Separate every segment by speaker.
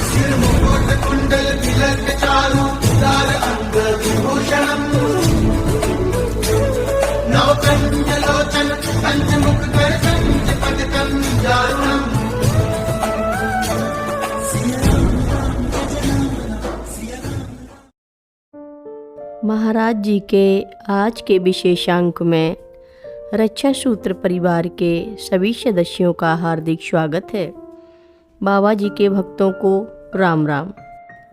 Speaker 1: सिर मुकुट कुंडल तिलक चारु उदार अंग विभूषणम् नवकंजलोचन पंचमुख कर पंचपदकं दारुणम्।
Speaker 2: महाराज जी के आज के विशेषांक में रक्षा सूत्र परिवार के सभी सदस्यों का हार्दिक स्वागत है। बाबा जी के भक्तों को राम राम।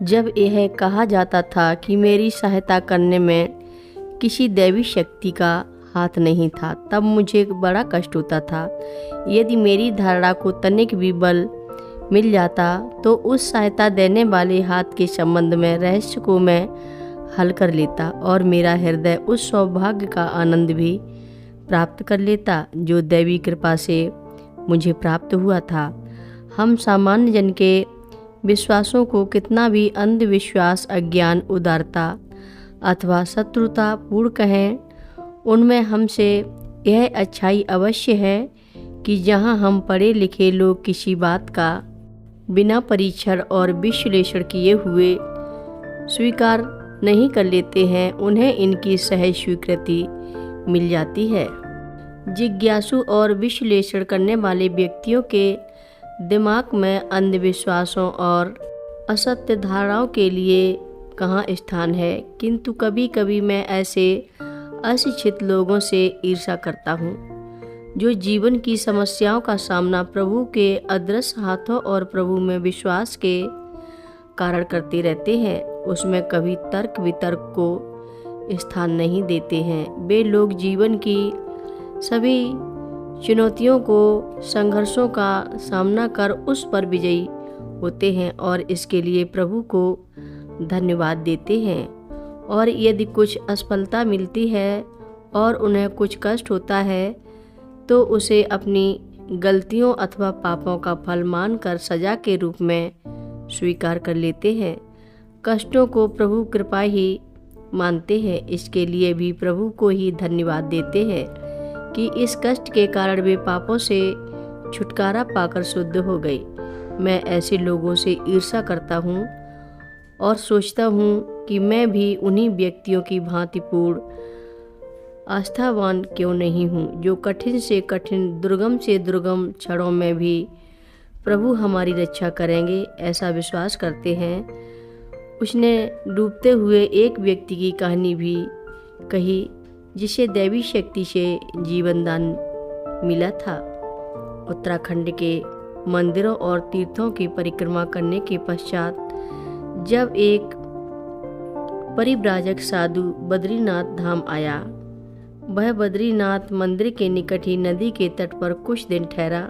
Speaker 2: जब यह कहा जाता था कि मेरी सहायता करने में किसी दैवी शक्ति का हाथ नहीं था, तब मुझे बड़ा कष्ट होता था। यदि मेरी धारणा को तनिक भी बल मिल जाता तो उस सहायता देने वाले हाथ के संबंध में रहस्य को मैं हल कर लेता और मेरा हृदय उस सौभाग्य का आनंद भी प्राप्त कर लेता जो दैवी कृपा से मुझे प्राप्त हुआ था। हम सामान्य जन के विश्वासों को कितना भी अंधविश्वास, अज्ञान, उदारता अथवा शत्रुता पूर्ण कहें, उनमें हमसे यह अच्छाई अवश्य है कि जहां हम पढ़े लिखे लोग किसी बात का बिना परीक्षण और विश्लेषण किए हुए स्वीकार नहीं कर लेते हैं, उन्हें इनकी सहज स्वीकृति मिल जाती है। जिज्ञासु और विश्लेषण करने वाले व्यक्तियों के दिमाग में अंधविश्वासों और असत्य धारणाओं के लिए कहाँ स्थान है, किंतु कभी कभी मैं ऐसे अशिक्षित लोगों से ईर्ष्या करता हूँ जो जीवन की समस्याओं का सामना प्रभु के अदृश्य हाथों और प्रभु में विश्वास के कारण करते रहते हैं। उसमें कभी तर्क वितर्क को स्थान नहीं देते हैं। वे लोग जीवन की सभी चुनौतियों को, संघर्षों का सामना कर उस पर विजयी होते हैं और इसके लिए प्रभु को धन्यवाद देते हैं। और यदि कुछ असफलता मिलती है और उन्हें कुछ कष्ट होता है तो उसे अपनी गलतियों अथवा पापों का फल मानकर सजा के रूप में स्वीकार कर लेते हैं। कष्टों को प्रभु कृपा ही मानते हैं। इसके लिए भी प्रभु को ही धन्यवाद देते हैं कि इस कष्ट के कारण वे पापों से छुटकारा पाकर शुद्ध हो गए। मैं ऐसे लोगों से ईर्ष्या करता हूँ और सोचता हूँ कि मैं भी उन्हीं व्यक्तियों की भांति पूर्ण आस्थावान क्यों नहीं हूँ जो कठिन से कठिन, दुर्गम से दुर्गम क्षणों में भी प्रभु हमारी रक्षा करेंगे ऐसा विश्वास करते हैं। उसने डूबते हुए एक व्यक्ति की कहानी भी कही जिसे दैवी शक्ति से जीवन दान मिला था। उत्तराखंड के मंदिरों और तीर्थों की परिक्रमा करने के पश्चात जब एक परिव्राजक साधु बद्रीनाथ धाम आया, वह बद्रीनाथ मंदिर के निकट ही नदी के तट पर कुछ दिन ठहरा।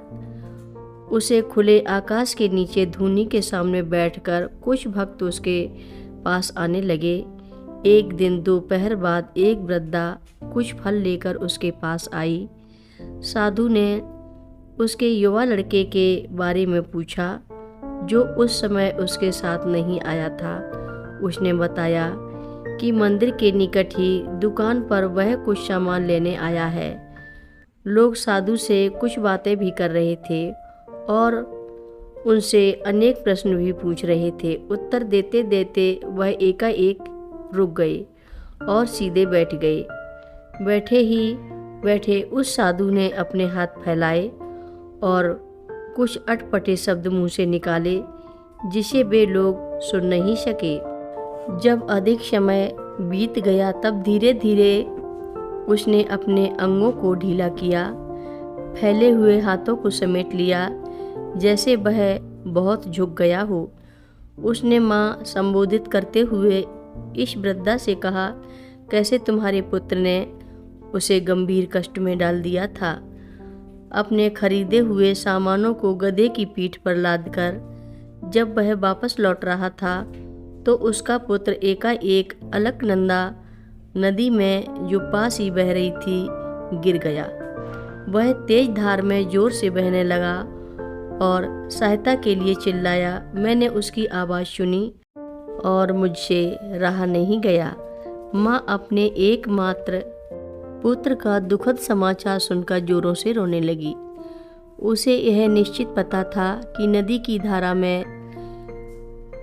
Speaker 2: उसे खुले आकाश के नीचे धूनी के सामने बैठकर कुछ भक्त उसके पास आने लगे। एक दिन दोपहर बाद एक वृद्धा कुछ फल लेकर उसके पास आई। साधु ने उसके युवा लड़के के बारे में पूछा जो उस समय उसके साथ नहीं आया था। उसने बताया कि मंदिर के निकट ही दुकान पर वह कुछ सामान लेने आया है। लोग साधु से कुछ बातें भी कर रहे थे और उनसे अनेक प्रश्न भी पूछ रहे थे। उत्तर देते देते वह एकाएक रुक गए और सीधे बैठ गए। बैठे ही बैठे उस साधु ने अपने हाथ फैलाए और कुछ अटपटे शब्द मुंह से निकाले जिसे वे लोग सुन नहीं सके। जब अधिक समय बीत गया तब धीरे धीरे उसने अपने अंगों को ढीला किया, फैले हुए हाथों को समेट लिया जैसे वह बहुत झुक गया हो। उसने माँ संबोधित करते हुए इस वृद्धा से कहा, कैसे तुम्हारे पुत्र ने उसे गंभीर कष्ट में डाल दिया था। अपने खरीदे हुए सामानों को गधे की पीठ पर लादकर जब वह वापस लौट रहा था तो उसका पुत्र एकाएक अलकनंदा नदी में जो पास ही बह रही थी गिर गया। वह तेज धार में जोर से बहने लगा और सहायता के लिए चिल्लाया। मैंने उसकी आवाज़ सुनी और मुझसे रहा नहीं गया। माँ अपने एकमात्र पुत्र का दुखद समाचार सुनकर जोरों से रोने लगी। उसे यह निश्चित पता था कि नदी की धारा में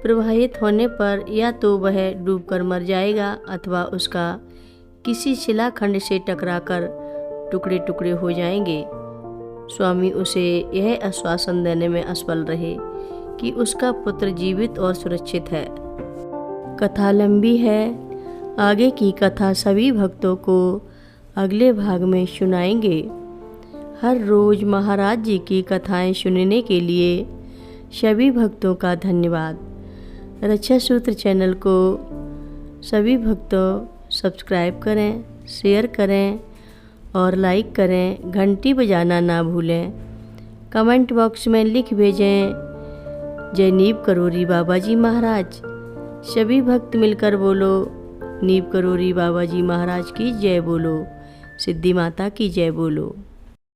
Speaker 2: प्रवाहित होने पर या तो वह डूबकर मर जाएगा अथवा उसका किसी शिलाखंड से टकराकर टुकड़े टुकड़े हो जाएंगे। स्वामी उसे यह आश्वासन देने में असफल रहे कि उसका पुत्र जीवित और सुरक्षित है। कथा लंबी है, आगे की कथा सभी भक्तों को अगले भाग में सुनाएंगे। हर रोज़ महाराज जी की कथाएं सुनने के लिए सभी भक्तों का धन्यवाद। रक्षा सूत्र चैनल को सभी भक्तों सब्सक्राइब करें, शेयर करें और लाइक करें। घंटी बजाना ना भूलें। कमेंट बॉक्स में लिख भेजें जय नीव करोरी बाबा जी महाराज। सभी भक्त मिलकर बोलो नीव करोरी बाबा जी महाराज की जय बोलो, सिद्धि माता की जय बोलो।